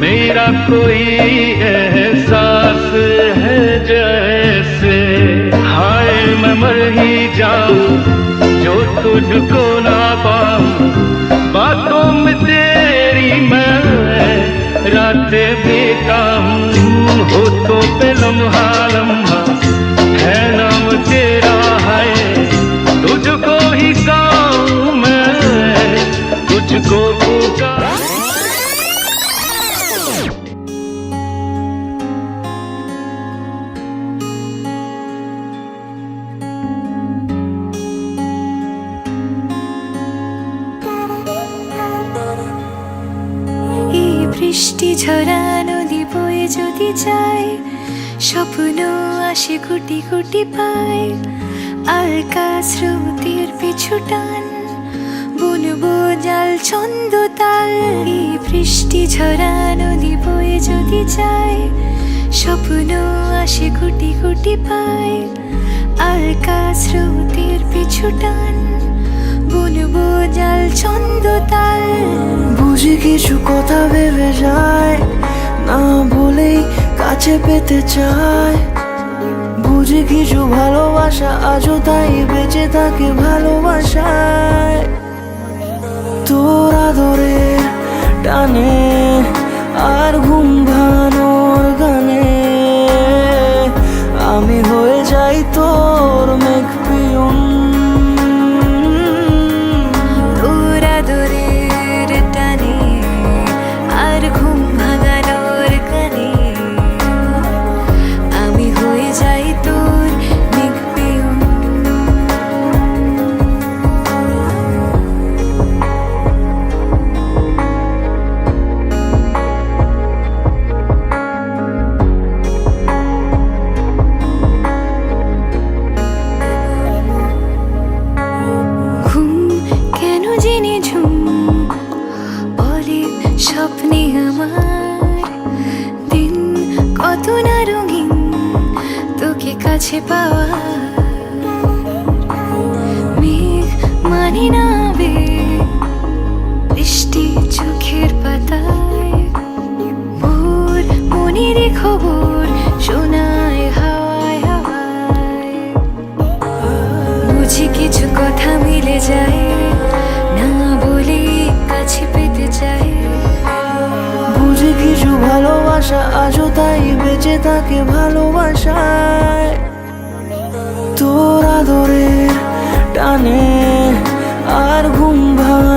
मेरा कोई एहसास है जैसे हाय मैं मर ही जाऊं जो तुझको ना पाऊं। बातों में तेरी मैं रातें बिताऊं। हो तो पे लम्हा लम्हा है नाम तेरा है। तुझको ही गाऊं मैं तुझको पुकार। বৃষ্টি ঝরা নদী বয়ে যদি যায়, স্বপ্ন আসে গুটি গুটি পায়। আলকা স্রোতের পিছু টান, বুনবো জাল ছন্দ তাল। এই বৃষ্টি ঝরা নদী বয়ে যদি যায়, স্বপ্ন আসে গুটি গুটি পায়। আলকা স্রোতের পিছু টান, বুনবো জাল ছন্দ তাল। বুঝি কিছু কথা ভেবে যায়, না বলেই কাছে পেতে চায়। বুঝি কিছু ভালোবাসা আজও তাই বেঁচে থাকে ভালোবাসায়। তোর আদরের টানে আর ঘুম ভাঙানোর গানে আমি হয়ে যাই তোর মেঘ পিয়ন। তোর আদরের টানে আর ঘুম ভাঙানোর গানে আমি হয়ে যাই তোর মেঘ পিয়ন। ঘুম কেন জেনে ঝুম বলে স্বপ্নে আমার। দিন কত না রঙিন তোকে কাছে পাওয়া। মেঘ মানে না আবেগ, বৃষ্টি চোখের পাতায়। ভোর মনের খবর শোনায় হাওয়ায় হাওয়ায়। বুঝি কিছু কথা মিলে যায়, না বলে কাছে পেতে চাই। বুঝি কিছু ভালোবাসা আজও তাই বেঁচে থাকে ভালোবাসায়। তোর আদরের টানে আর ঘুম ভাঙা